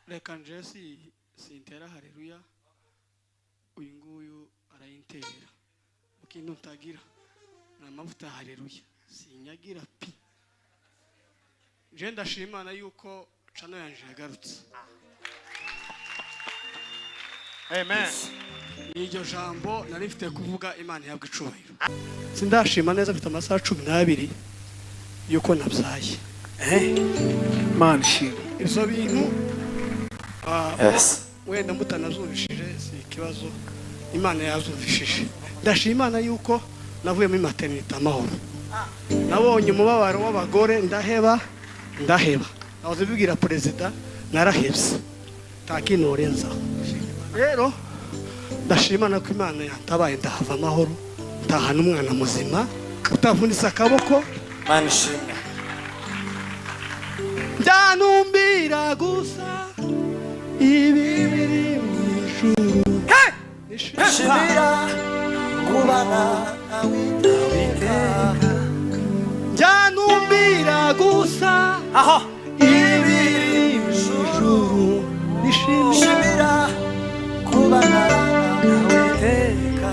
reka njesi sintera haleluya uyu nguyu arayinterera ukintu utagira namavuta haleluya sinyagira pi je ndashimana yuko cano yanje yagarutse. Amen. Iryo jambo narifite kuvuga Imana yabwe icubahiro. Sindashima neza mfite amasaha 12 yuko nabyaye. Man shit. Izo bintu Yes. wenda mutanazumvishije si ikibazo Imana yazumvishije. Ndashimana yuko navuye muri maternité amahoro. Nabonye umubabaro w'abagore ndaheba. Nahoze bibwira president narahebye. Takinorenza. Rero ndashimana ko Imana yantabaye ndahava amahoro ntahana umwana muzima utavunitse akaboko. Man shit. Ndanumbira gusa ibibiri mw'ijuru. Shimira kubana awiteka. Ndanumbira gusa ibibiri mw'ijuru. Shimira kubana awiteka.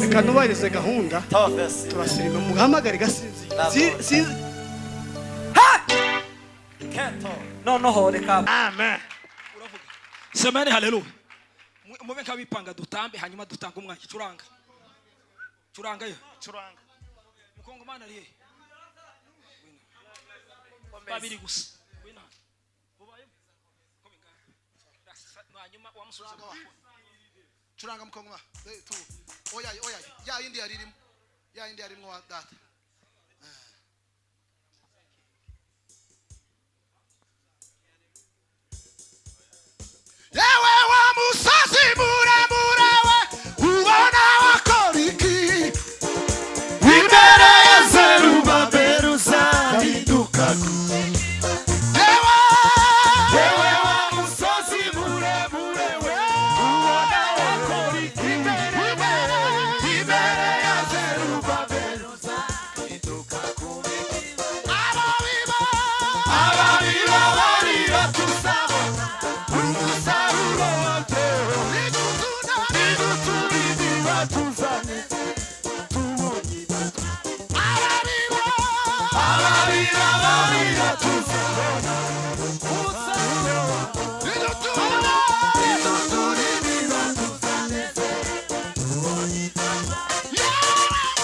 reka nubahirize gahunda turasirima muhamagare gasinzi. No reka. Amen. Uravuga. Semeni haleluya. Mube nkabipanga dutambe hanyuma dutanga umwanya curanga yo. Mukongo mana riye. Babiri gusa. Wina. Bubaye. Kominga. Hanyuma wamusubiza wako. Curanga mukongo ma. Tu. Oya. Ya indi yaririmo wa data. Yewe wa musazi muremure we ubona wakora iki imbere ya Zerubabeli uzahinduka. Yewe wa musazi muremure we ubona wakora iki imbere ya Zerubabeli uzahinduka. Ababiba barira tuzabona umusaruro wabyo. Niduturidiba tuzane tubonye. Ababiba barira tuzabona umusaruro wabyo. Niduturidiba tuzane tubonye.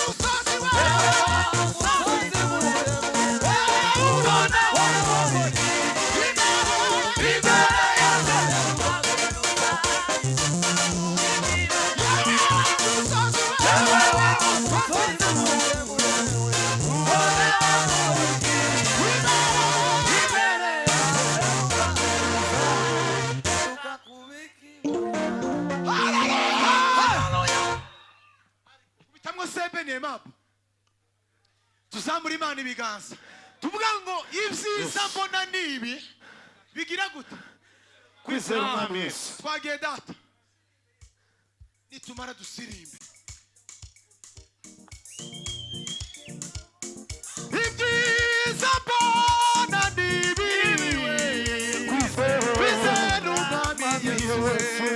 Musozi ubona wabonye tuzamura Imana ibiganza tuvuga ngo ibyiza mbona nibi bigira gute kwizera Umwami Yesu. Twagiye data nitumara dusirimbe ibyiza mbona nibi kwizera Umwami Yesu.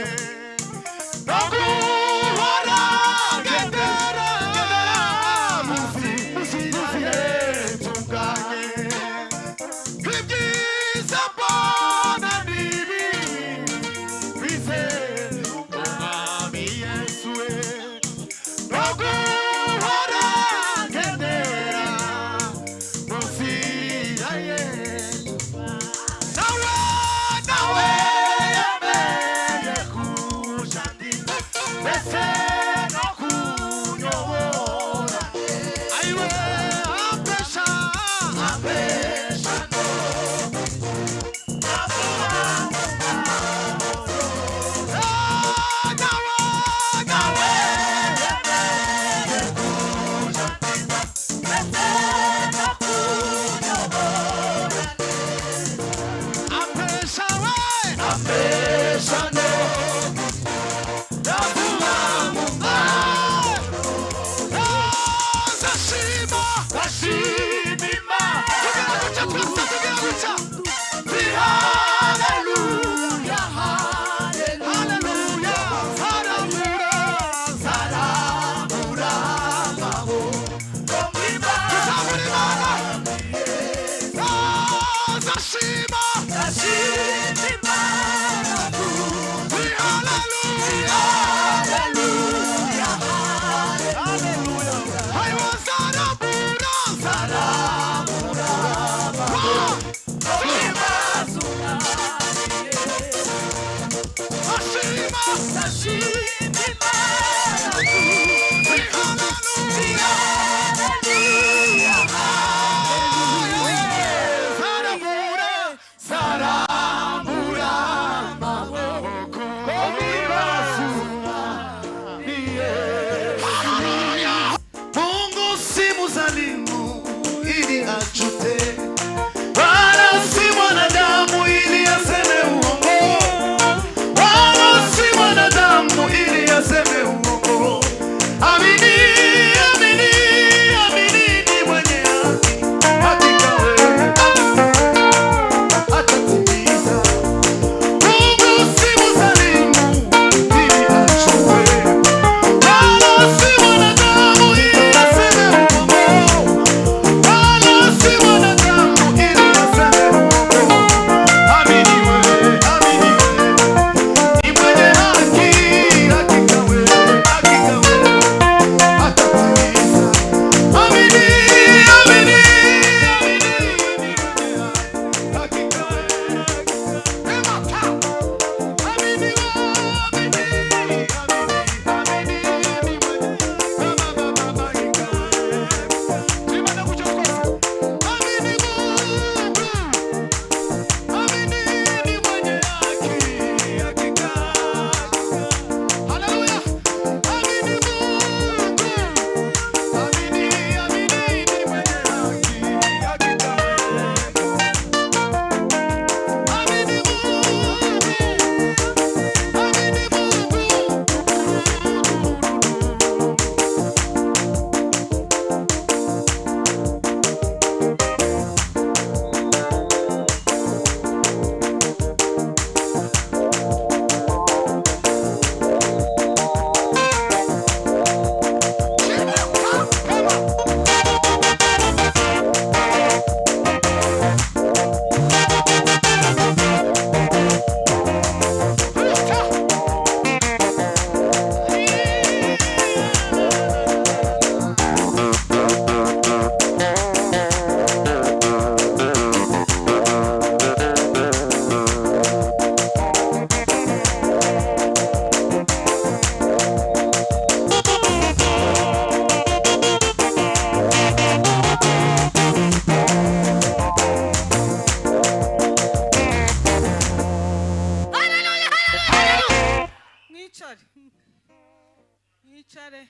mwicare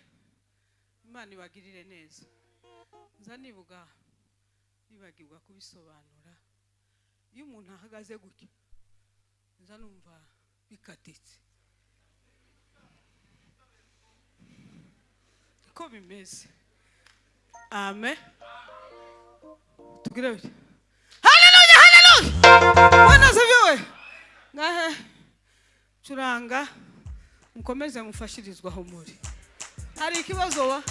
Imana ibagirire neza. Nza nibagirwa kubisobanura. Iyo umuntu ahagaze gutya nza numva bikatitse. Ko bimeze. Amen. Tugire bite. Haleluya, haleluya. Bwana asifiwe. Ngahe curanga mukomeze mufashirizwaho muri. Hari ikibazo wa?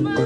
Mana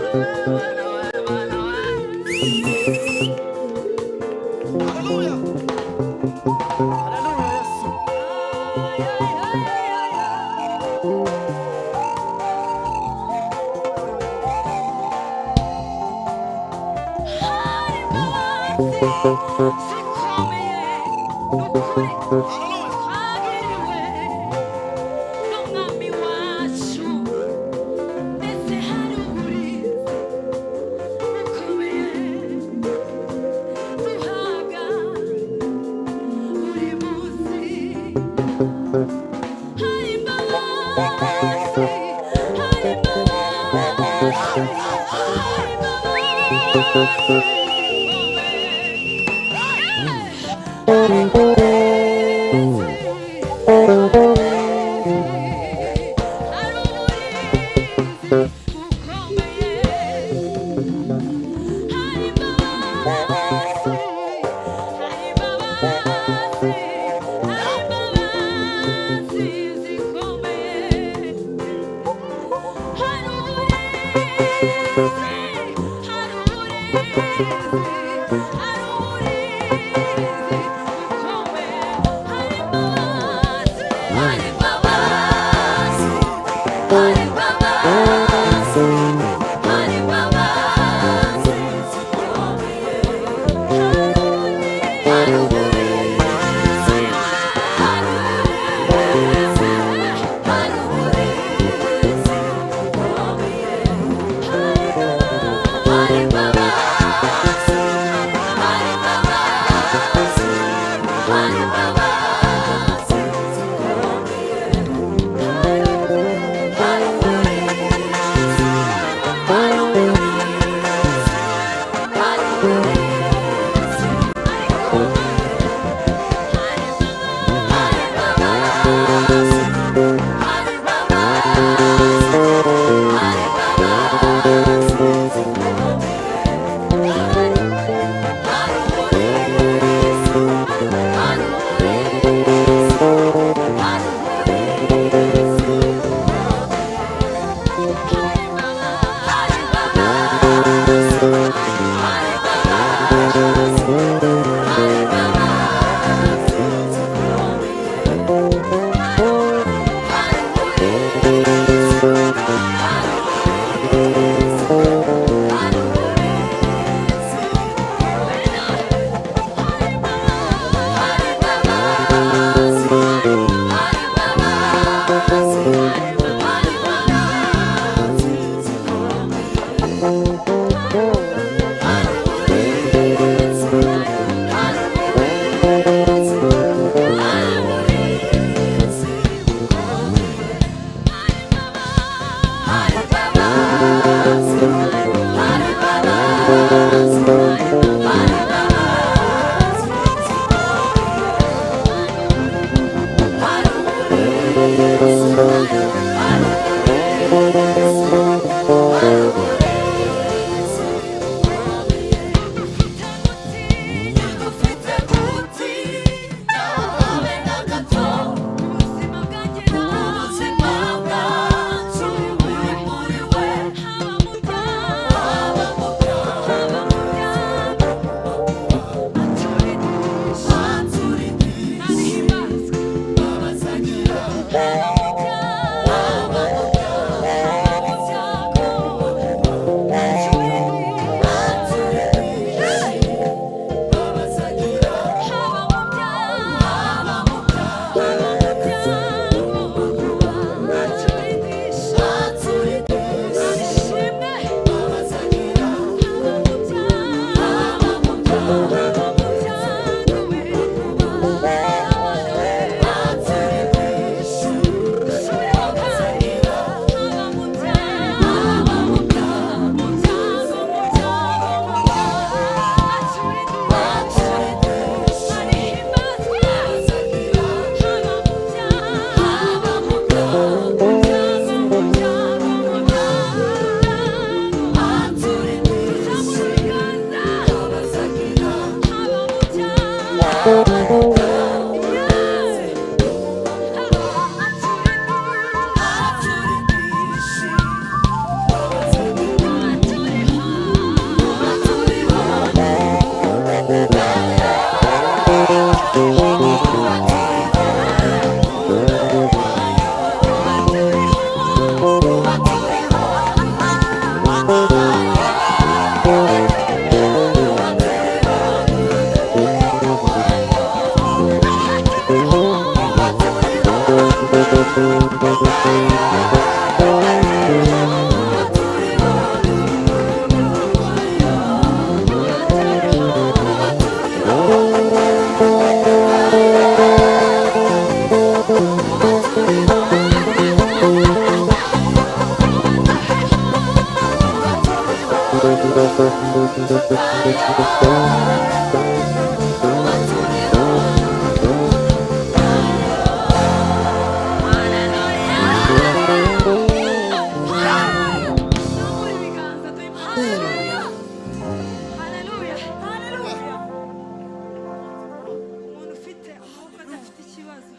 umuntu ufite ahubwo adafite ikibazo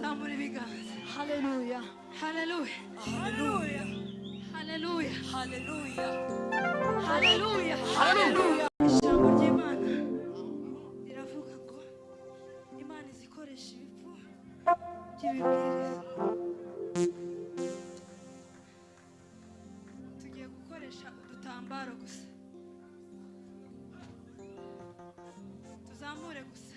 zamura ibiganza. Haleluya, haleluya, haleluya, haleluya, haleluya, haleluya, haleluya. Ijambo ry'Imana riravuga ngo Imana izikoresha ibipfu by'ibibwiriza. Tugiye gukoresha udutambaro gusa, tuzamure gusa.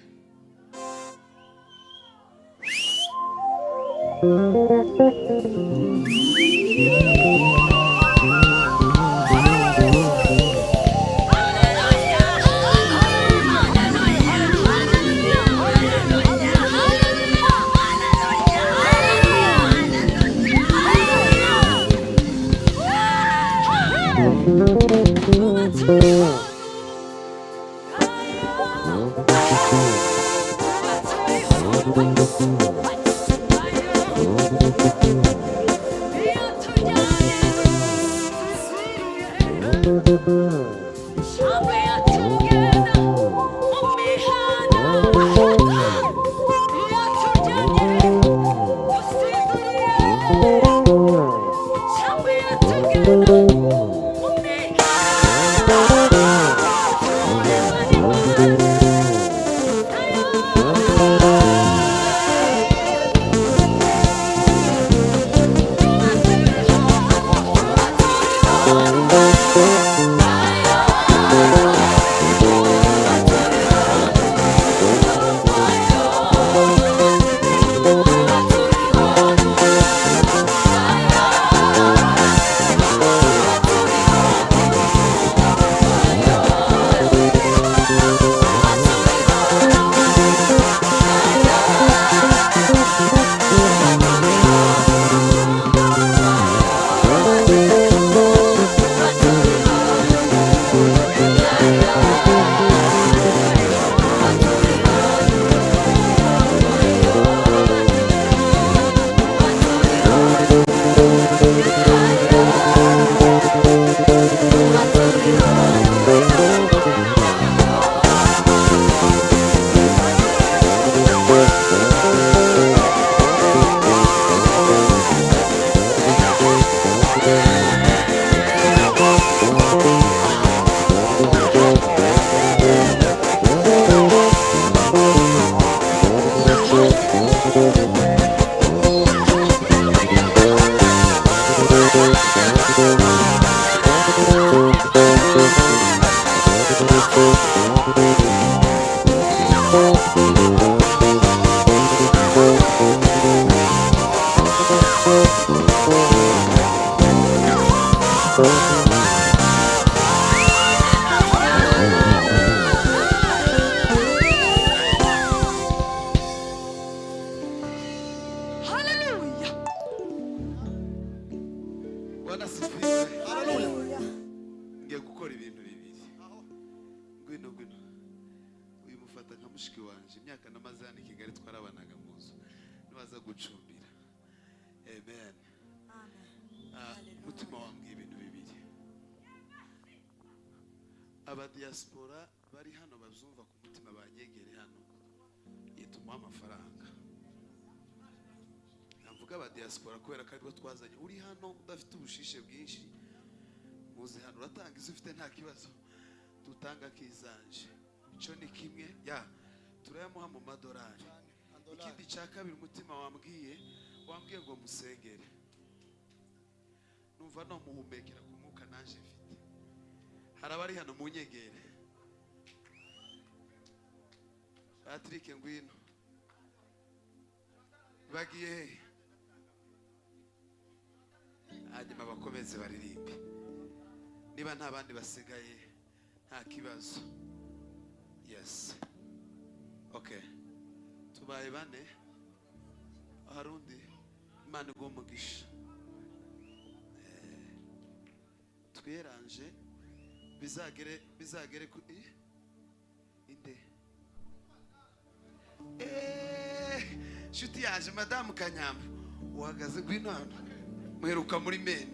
Abadiaspora bari hano bazumva ku mutima banyegere hano yituma amafaranga. Navuga abadiaspora kubera ko ariko twazanye uri hano udafite ubushishe bwinshi muzi hano uratanga izo ufite nta kibazo tutanga kizanje ico ni kimwe ya turayamuha mu madolari. Ikindi cya kabiri umutima wambwiye ngo musengere numva no muhumekera ku mwuka naje mfite harabari hano munyegere. Patrick ngwino bagiye hanyuma bakomeze baririmbe. Niba nta bandi basigaye nta kibazo. Yes. Okay. Tubaye bane. Harundi Imana igumugisha. Twiranje bizagere ku inde. Shuti yaje Madame Kanyamba uhagaze gwino hano mweruka muri mene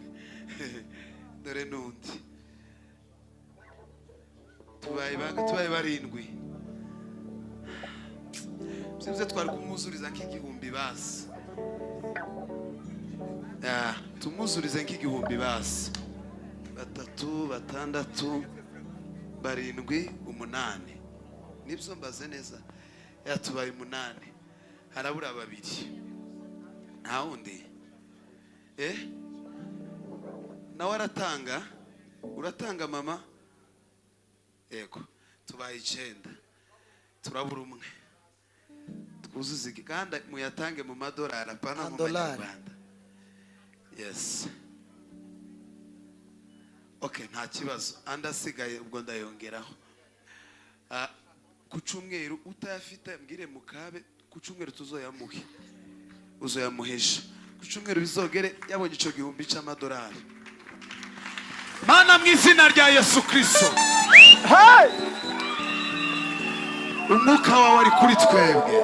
dore nundi tubaye barindwi sibyo twari kumwuzuriza nk'igihumbi basi tumwuzurize nk'igihumbi basi 3 6 7 8 nibyo mbaze neza tubaye 8 harabura 2 nta wundi nawe uratanga mama yego tubaye 9 turabura umwe twuzuze kandi muyatange mu madolari apana mu Rwanda. Yes. Okay, nta kibazo andasigaye ubwo ndayongeraho. Ku cyumweru utayafite mbwire mukabe ku cyumweru uzoyamuhisha ku cyumweru bizogere yabonye ico gihumbi c'amadolari. Mana mu izina rya Yesu Kristo. Hey! Umwuka wawe ari kuri twebwe.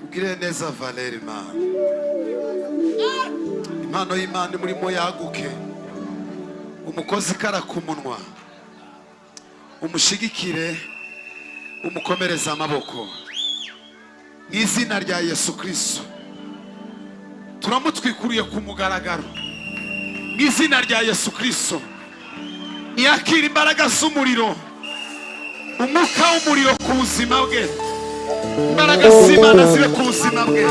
Ugire neza Valeri Imana. Impano y'Imana murimo yaguke. Umukozi kara ku munwa. Umushigikire umukomereza amaboko. N'izina rya Yesu Kristo. Turamutwikuriye ku mugaragaro. N'izina rya Yesu Kristo. Yakira imbaraga z'umuriro. Umwuka w'umuriro ku buzima bwe. Imbaraga z'Imana zibe ku buzima bwe.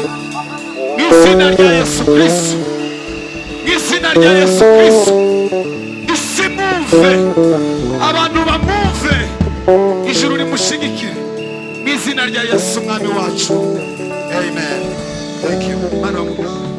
N'izina rya Yesu Kristo. N'izina rya Yesu Kristo. Isi mumve. Abantu bamumve. Ijuru rimushigikire. N'izina rya Yesu Mwami wacu. Amen. Thank you.